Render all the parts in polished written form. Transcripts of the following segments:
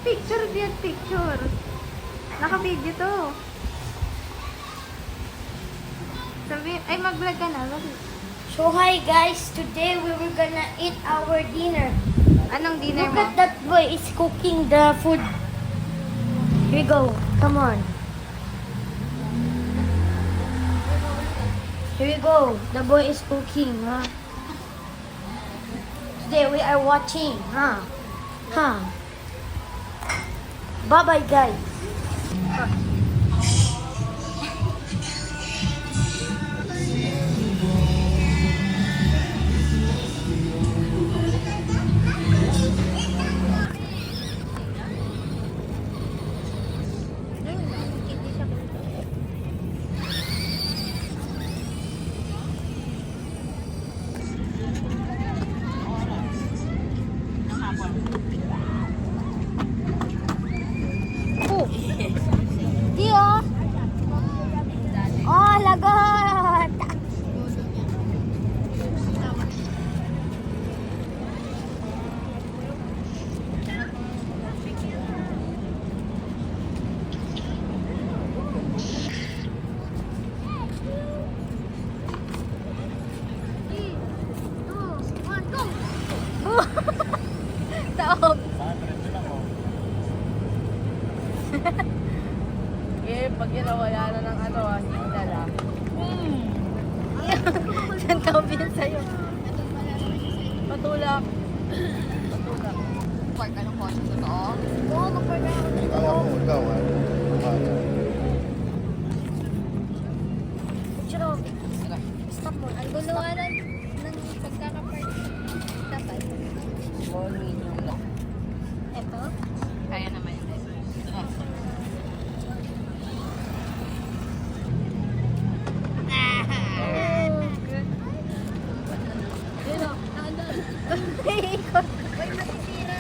Picture diyan, picture. Naka-video to. Sabi, ay mag-vlog ka na. So hi guys, today we were gonna eat our dinner. Anong dinner Look mo? at that boy, is cooking the food. Here we go, come on. Here we go, the boy is cooking, huh? Today we are watching, huh? Huh? Bye bye guys. Oh. Dio. Oh, lagot. Taob. Eh, pag wala na ng ano, signal ah. Saan ka umiyan sa'yo? Patulak. Patulak. Park ka ng kotse sa totoo? Oo, magpagod ako. Kala mo ikaw ah. Chiro, stop mo. Ang gulo ng pagkakapark. Dapat. Small, medium lang. Ito? Kaya naman yun.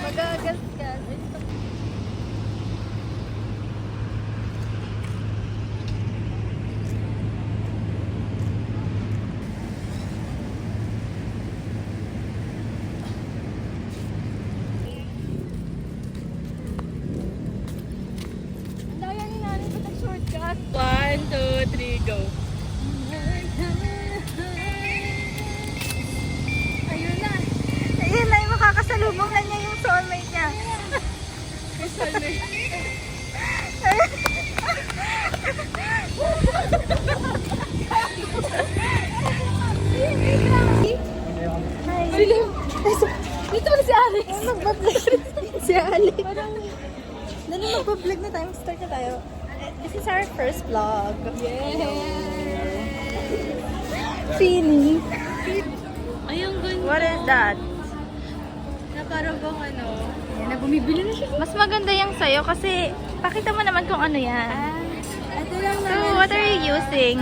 Magagas ka. Ang daya ni nanay pa nag-shortcut. 1, 2, 3, go. Ayun na. Ayun na yung makakasalubong na niya yung soulmate niya. Hi. Dito na si Alex. Magbablog si Alex. Dali magbablog na tayo. Start na tayo. This is our first vlog. Feeling. Ayun, ganda. What is that? Na parang bang ano. Yan na, bumibili na siya. Mas maganda yung sayo kasi pakita mo naman kung ano yan. Ito lang So, naman what siya. are you using?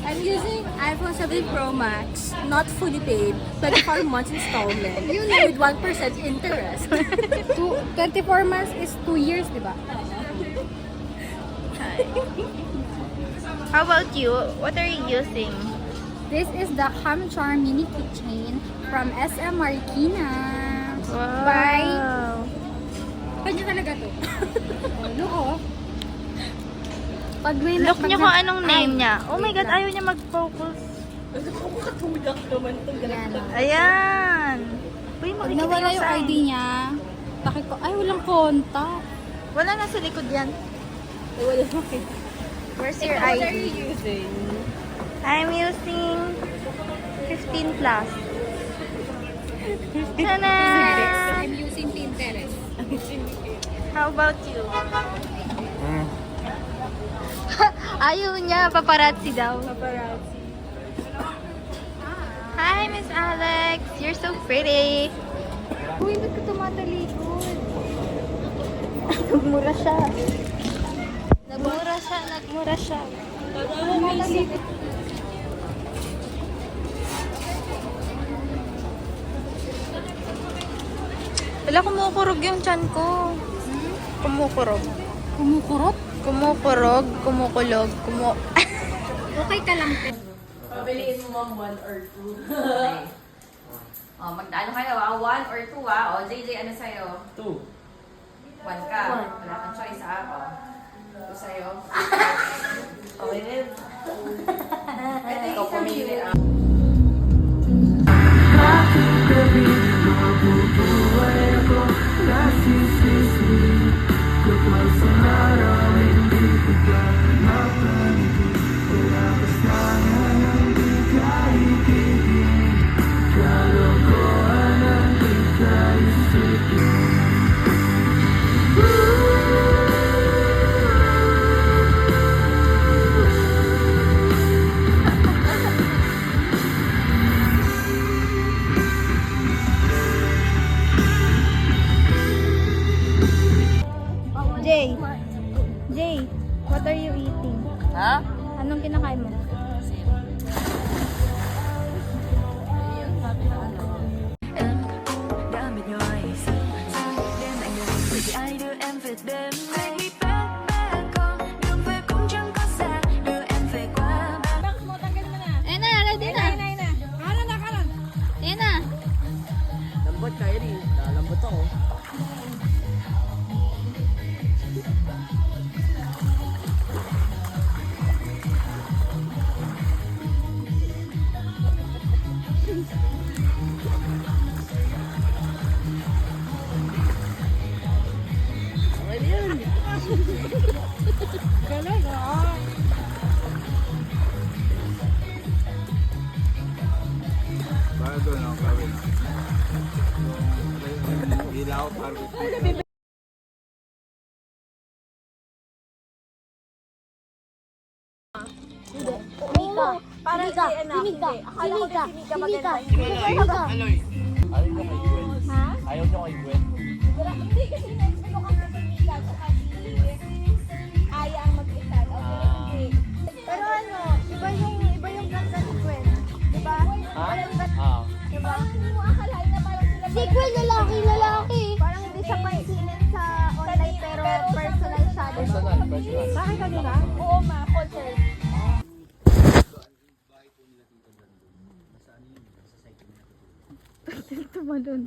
I'm using iPhone 7 Pro Max, not fully paid, 24 months installment. You know, with 1% interest. 24 months is 2 years, di ba? How about you? What are you using? This is the Ham Charm Mini Keychain from SM Marikina. Wow. Bye. Kanya talaga to. Look, oh. Pag may Look pag niyo na- kung anong name Ay, niya. Oh my wait God, lang. ayaw niya mag-focus. Katulak naman itong Yan, oh. Ayan. Uy, Pag makikita nawala yung sign. ID niya, bakit ko, ay, walang contact. Wala na sa likod yan. Ay, wala makita. Where's your What are ID? you using? I'm using 15 plus. Tada! I'm using Pinterest. How about you? Ayaw niya, paparazzi daw. Paparazzi. Hi, Miss Alex. You're so pretty. Uy, ba't ka tumatalikod? Nagmura siya. Nagmura siya. Wala, kumukurog yung tiyan ko. Kumukurog. Kumukurot? Kumukurog, kumukulog, Okay ka lang. Pabiliin mo ma'am 1 or 2. Oh, magdano kayo ah? 1 or 2 ah? O, JJ, ano sa'yo? 2. One ka. Wala kang choice ako. Ito sa'yo. Okay rin. Ikaw pumili ah. Jay. Jay, what are you eating? Ha? Anong kinakain mo? Đã mệt nhoài sao đêm anh đời bởi vì ai đưa em về đêm nay bé bé con đường về cũng chẳng có xa đưa em về qua ba. Ayan na, ready na. Kanan na, kanan. Ayan na. Lambot kayo rin. Lambot ako. Para doon ang gawin. Ilaw, barbecue. Mika. Parang si Mika. Si Mika. Si Mika. Si Mika. Aloy. Ayaw nyo kay Gwen. Ha? Ayaw nyo kay Gwen. Hindi kasi na-expect ko kami si Mika at si Aya ang mag-itan. Okay, hindi. Pero ano, iba yung ganda ni Gwen. Diba? Ha? Iba yung ganda. Ah. Diba? Hindi mo akalain na parang sila. Si Gwen, lalaki. Parang hindi siya pansinin sa online pero personal siya. Diba? Personal. Bakit kanina? Oo ma, concert. Tumalon.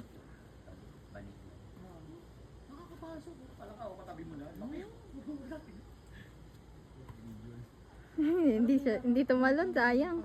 Hindi tumalon, sayang.